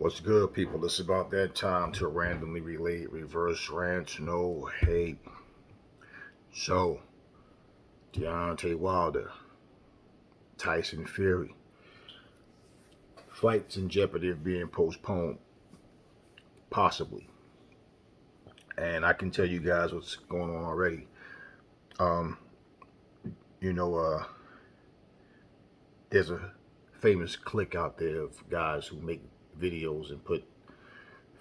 What's good, people? It's about that time to randomly relate, reverse rants, no hate. So, Deontay Wilder, Tyson Fury, fights in jeopardy of being postponed, possibly. And I can tell you guys what's going on already. Um, you know, there's a famous clique out there of guys who make videos and put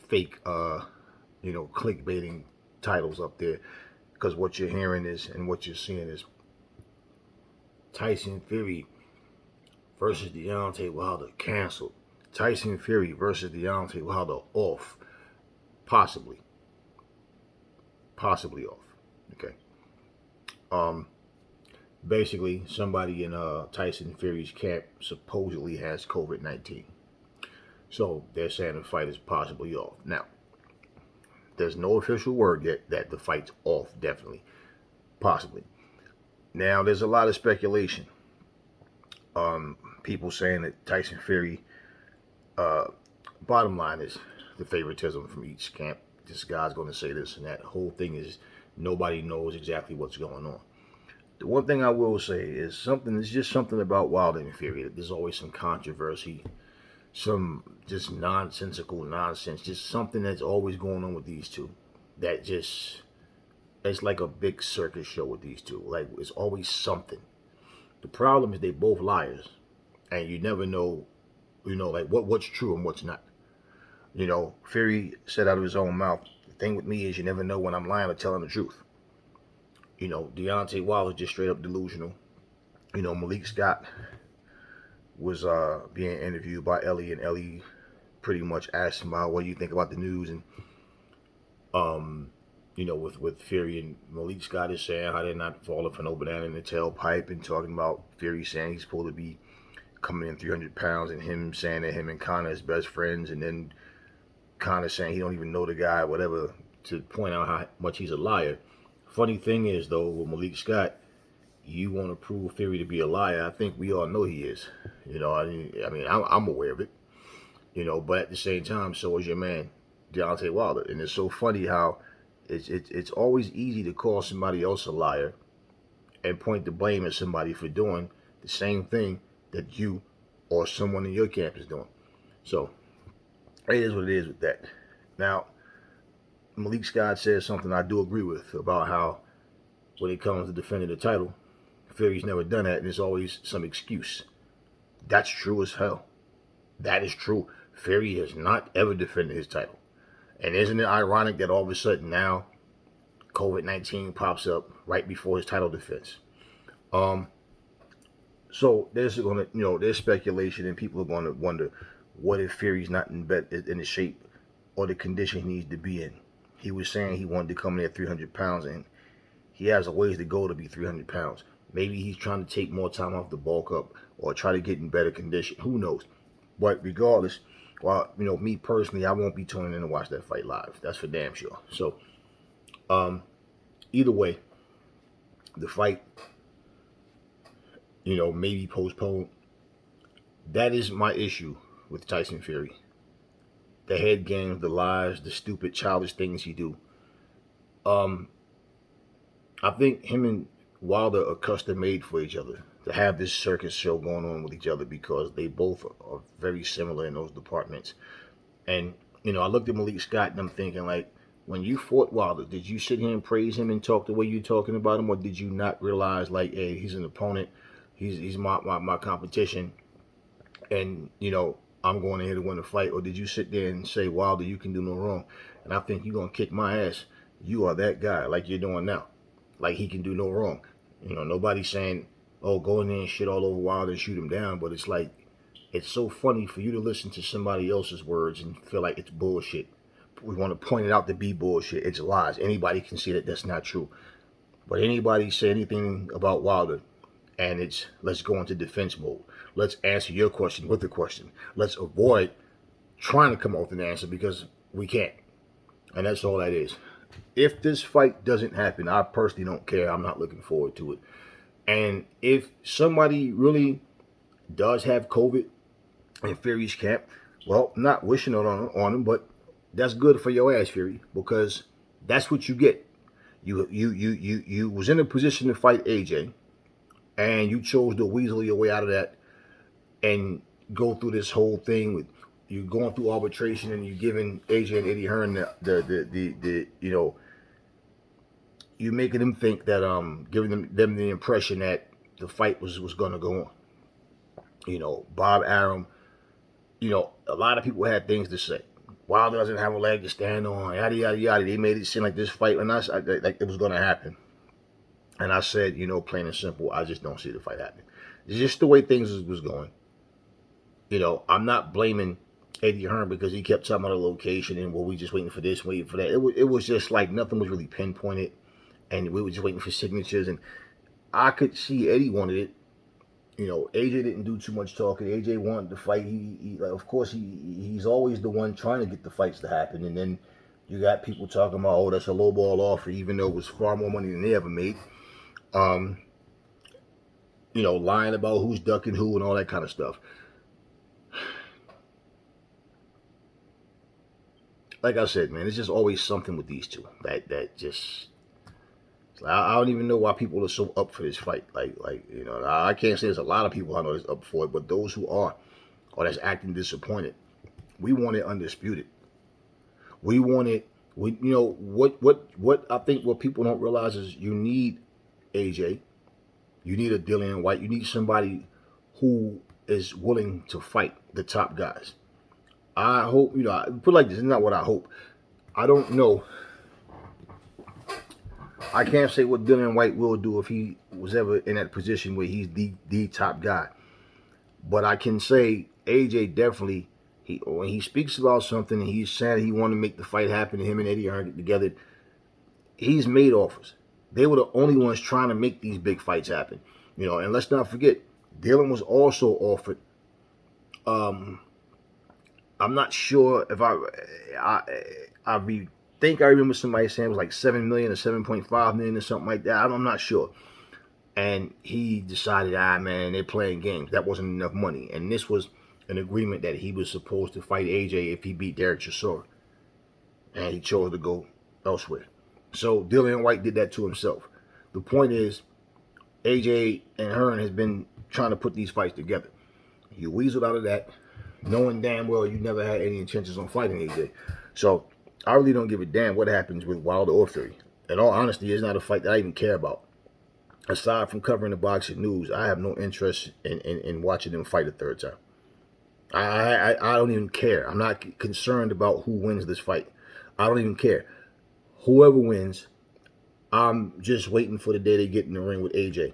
fake, clickbaiting titles up there because what you're hearing is and what you're seeing is Tyson Fury versus Deontay Wilder canceled. Tyson Fury versus Deontay Wilder off, possibly, possibly off. Okay. Um, Basically, somebody in Tyson Fury's camp supposedly has COVID-19, so they're saying the fight is possibly off. Now, there's no official word yet that the fight's off. Definitely, possibly. Now, there's a lot of speculation. People saying that Tyson Fury, uh, bottom line is the favoritism from each camp. This guy's going to say this and that. The whole thing is nobody knows exactly what's going on. The one thing I will say is something. It's just something about Wilder and Fury. There's always some controversy, some just nonsensical nonsense. Just something that's always going on with these two. That just it's like a big circus show with these two. Like it's always something. The problem is they both liars, and you never know, like what's true and what's not. Fury said out of his own mouth, the thing with me is you never know when I'm lying or telling the truth. Deontay Wilder just straight up delusional. Malik Scott was being interviewed by Ellie, and Ellie pretty much asked him about what do you think about the news, and with Fury and Malik Scott is saying how they're not falling for no banana in the tailpipe, and talking about Fury saying he's supposed to be coming in 300 pounds, and him saying that him and Conor is best friends, and then Conor saying he don't even know the guy, whatever, to point out how much he's a liar. Funny thing is, though, with Malik Scott, you want to prove Fury to be a liar. I think we all know he is. I'm aware of it. But at the same time, so is your man, Deontay Wilder. And it's so funny how it's always easy to call somebody else a liar and point the blame at somebody for doing the same thing that you or someone in your camp is doing. So, it is what it is with that. Now, Malik Scott says something I do agree with about how when it comes to defending the title, Fury's never done that, and there's always some excuse. That's true as hell. That is true. Fury has not ever defended his title. And isn't it ironic that all of a sudden now COVID-19 pops up right before his title defense? So there's there's speculation, and people are going to wonder, what if Fury's not in the shape or the condition he needs to be in? He was saying he wanted to come in at 300 pounds, and he has a ways to go to be 300 pounds. Maybe he's trying to take more time off the bulk up or try to get in better condition. Who knows? But regardless, me personally, I won't be tuning in to watch that fight live. That's for damn sure. So, either way, the fight, maybe postponed. That is my issue with Tyson Fury. The head games, the lies, the stupid, childish things he do. I think him and Wilder are custom made for each other to have this circus show going on with each other because they both are very similar in those departments. And, I looked at Malik Scott and I'm thinking, like, when you fought Wilder, did you sit here and praise him and talk the way you're talking about him, or did you not realize, like, hey, he's an opponent, he's my competition, and, I'm going ahead to win the fight? Or did you sit there and say, Wilder, you can do no wrong, and I think you're going to kick my ass? You are that guy, like you're doing now. Like he can do no wrong. Nobody's saying, oh, go in there and shit all over Wilder and shoot him down. But it's like, it's so funny for you to listen to somebody else's words and feel like it's bullshit. We want to point it out to be bullshit. It's lies. Anybody can see that that's not true. But anybody say anything about Wilder, and it's, let's go into defense mode. Let's answer your question with a question. Let's avoid trying to come up with an answer because we can't. And that's all that is. If this fight doesn't happen, I personally don't care. I'm not looking forward to it. And if somebody really does have COVID in Fury's camp, Well, I'm not wishing it on him, but that's good for your ass, Fury, because that's what you get. You was in a position to fight AJ, and you chose to weasel your way out of that and go through this whole thing with you going through arbitration and you giving AJ and Eddie Hearn the you know, you making them think that giving them the impression that the fight was gonna go on. You know, Bob Arum, you know, a lot of people had things to say. Wilder doesn't have a leg to stand on, yada yada yada. They made it seem like this fight, and like it was gonna happen. And I said, you know, plain and simple, I just don't see the fight happening. It's just the way things was going. You know, I'm not blaming Eddie Hearn because he kept talking about a location and well, we just waiting for this, waiting for that. It was just like nothing was really pinpointed, and we were just waiting for signatures. And I could see Eddie wanted it. You know, AJ didn't do too much talking. AJ wanted to fight. Of course, he's always the one trying to get the fights to happen. And then you got people talking about, oh, that's a low ball offer, even though it was far more money than they ever made. You know, lying about who's ducking who and all that kind of stuff. Like I said, man, it's just always something with these two that just. I don't even know why people are so up for this fight. Like you know, I can't say there's a lot of people I know that's up for it, but those who are, or that's acting disappointed, we want it undisputed. We want it. We, you know, what I think what people don't realize is you need AJ, you need a Dillian White, you need somebody who is willing to fight the top guys. I hope, you know, I put it like this, it's not what I hope. I don't know. I can't say what Dillian White will do if he was ever in that position where he's the top guy. But I can say AJ definitely, when he speaks about something and he's saying he want to make the fight happen, and him and Eddie Hearn get together, he's made offers. They were the only ones trying to make these big fights happen. You know, and let's not forget, Dylan was also offered. I'm not sure if I think I remember somebody saying it was like 7 million or 7.5 million or something like that. I'm not sure. And he decided, man, they're playing games. That wasn't enough money. And this was an agreement that he was supposed to fight AJ if he beat Derek Chisora. And he chose to go elsewhere. So Dillian White did that to himself. The point is, AJ and Hearn has been trying to put these fights together. You weaseled out of that, knowing damn well you never had any intentions on fighting AJ. So I really don't give a damn what happens with Wilder or Fury. In all honesty, it's not a fight that I even care about. Aside from covering the boxing news, I have no interest in watching them fight a third time. I don't even care. I'm not concerned about who wins this fight. I don't even care. Whoever wins, I'm just waiting for the day they get in the ring with AJ.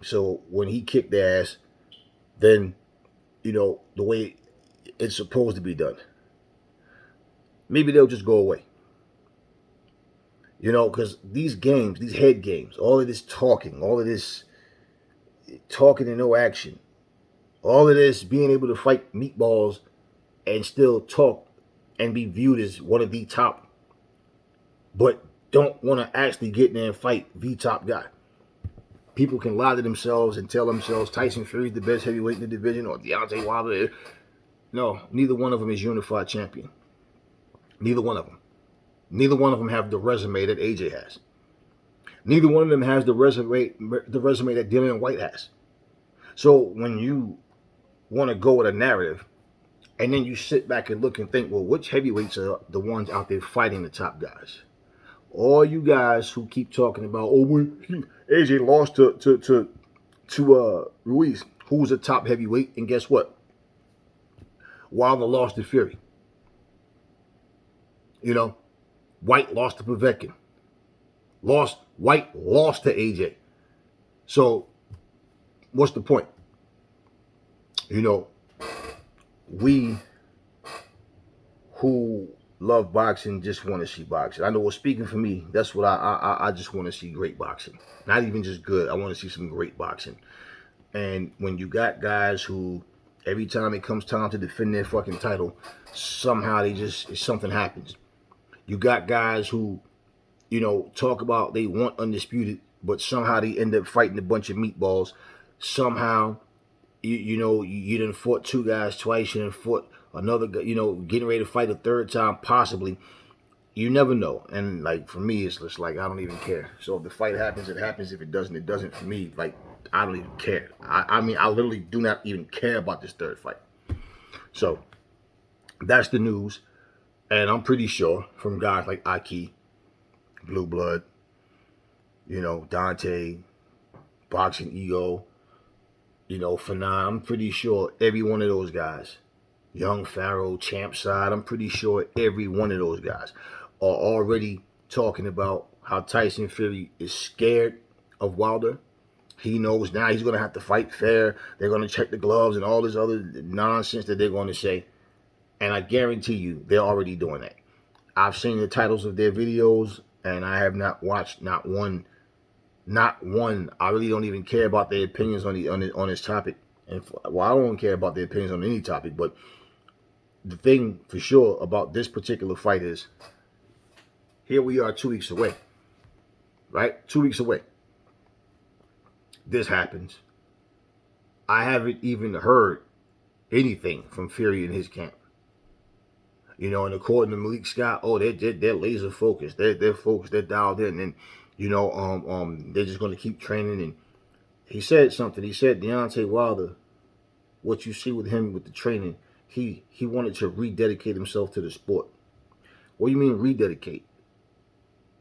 So when he kicked their ass, then, you know, the way it's supposed to be done. Maybe they'll just go away. You know, because these games, these head games, all of this talking and no action, all of this being able to fight meatballs and still talk and be viewed as one of the top, but don't want to actually get in there and fight the top guy. People can lie to themselves and tell themselves Tyson Fury's the best heavyweight in the division or Deontay Wilder. No, neither one of them is unified champion. Neither one of them. Neither one of them have the resume that AJ has. Neither one of them has the resume that Dillian White has. So when you want to go with a narrative, and then you sit back and look and think, well, which heavyweights are the ones out there fighting the top guys? All you guys who keep talking about, AJ lost to Ruiz, who's a top heavyweight, and guess what? Wilder lost to Fury. You know, White lost to Povetkin. White lost to AJ. So, what's the point? You know, we who love boxing just want to see boxing. I know, well, speaking for me, that's what I just want to see great boxing. Not even just good. I want to see some great boxing. And when you got guys who, every time it comes time to defend their fucking title, somehow something happens. You got guys who, you know, talk about they want undisputed, but somehow they end up fighting a bunch of meatballs. Somehow, you know, you done fought two guys twice, you done fought another, getting ready to fight a third time, possibly. You never know. And like for me, it's just like I don't even care. So if the fight happens, it happens. If it doesn't, it doesn't. For me, like I don't even care. I mean, I literally do not even care about this third fight. So that's the news. And I'm pretty sure from guys like Aki, Blue Blood, Deontay, Boxing Ego, Fanon, I'm pretty sure every one of those guys, Young Pharaoh, Champ Side, I'm pretty sure every one of those guys are already talking about how Tyson Fury is scared of Wilder. He knows now he's going to have to fight fair. They're going to check the gloves and all this other nonsense that they're going to say. And I guarantee you, they're already doing that. I've seen the titles of their videos, and I have not watched not one. I really don't even care about their opinions on this topic. And I don't care about their opinions on any topic. But the thing for sure about this particular fight is, here we are 2 weeks away, right? 2 weeks away. This happens. I haven't even heard anything from Fury in his camp. And according to Malik Scott, they're laser focused. They're focused. They're dialed in, and they're just going to keep training. And he said something. He said Deontay Wilder, what you see with him with the training, he wanted to rededicate himself to the sport. What do you mean rededicate?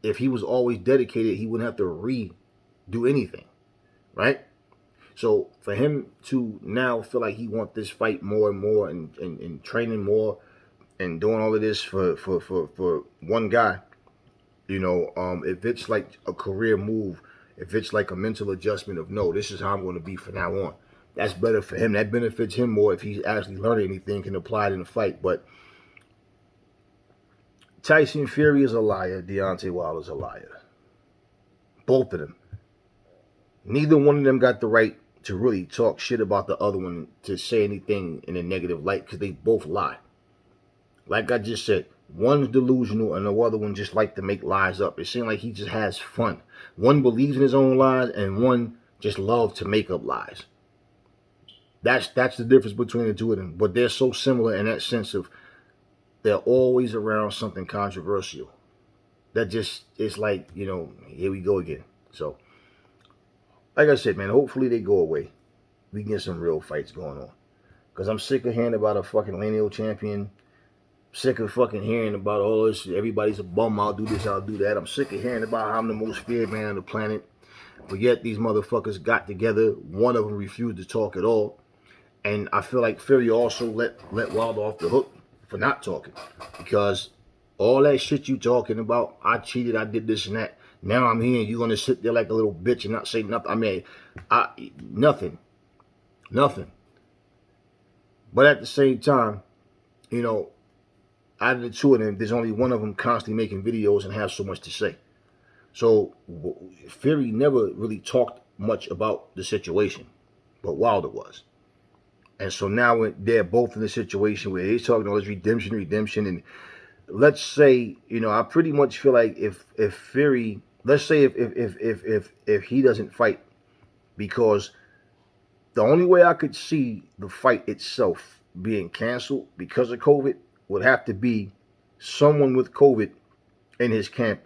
If he was always dedicated, he wouldn't have to redo anything, right? So for him to now feel like he wants this fight more and more and training more and doing all of this for one guy, if it's like a career move, if it's like a mental adjustment of, no, this is how I'm going to be from now on, that's better for him. That benefits him more if he's actually learning anything, can apply it in the fight. But Tyson Fury is a liar. Deontay Wilder is a liar. Both of them. Neither one of them got the right to really talk shit about the other one, to say anything in a negative light, because they both lie. Like I just said, one's delusional and the other one just like to make lies up. It seems like he just has fun. One believes in his own lies and one just loves to make up lies. That's the difference between the two of them. But they're so similar in that sense of they're always around something controversial. That just, it's like, here we go again. So, like I said, man, hopefully they go away. We can get some real fights going on. Because I'm sick of hearing about a fucking lineal champion. Sick of fucking hearing about all this. Everybody's a bum. I'll do this, I'll do that. I'm sick of hearing about how I'm the most feared man on the planet. But yet these motherfuckers got together. One of them refused to talk at all. And I feel like Fury also let Wilder off the hook for not talking. Because all that shit you talking about, I cheated, I did this and that. Now I'm here and you're going to sit there like a little bitch and not say nothing. I mean, nothing. But at the same time, out of the two of them, there's only one of them constantly making videos and has so much to say. So Fury never really talked much about the situation, but Wilder was. And so now they're both in the situation where he's talking all this redemption. And let's say, I pretty much feel like if Fury, let's say if he doesn't fight, because the only way I could see the fight itself being canceled because of COVID would have to be someone with COVID in his camp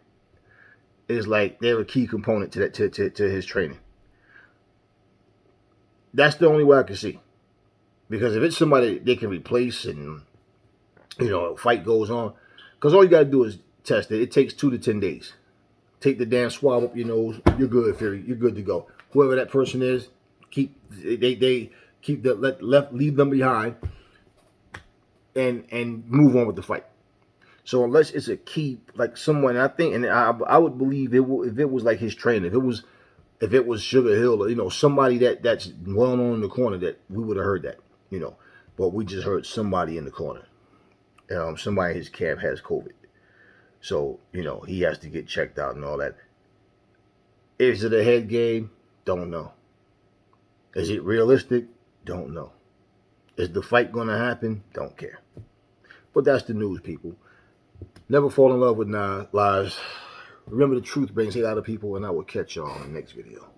is like they're a key component to that to his training. That's the only way I can see. Because if it's somebody they can replace and a fight goes on, because all you gotta do is test it. It takes 2 to 10 days. Take the damn swab up your nose. You're good, Fury. You're good to go. Whoever that person is, they keep leave them behind. And move on with the fight. So unless it's a key, like someone, I think, and I would believe if it was like his trainer, if it was Sugar Hill, or somebody that's well known in the corner, that we would have heard that, but we just heard somebody in the corner, somebody in his camp has COVID, so he has to get checked out and all that. Is it a head game? Don't know. Is it realistic? Don't know. Is the fight going to happen? Don't care. But that's the news, people. Never fall in love with lies. Remember, the truth brings hate out of people, and I will catch y'all in the next video.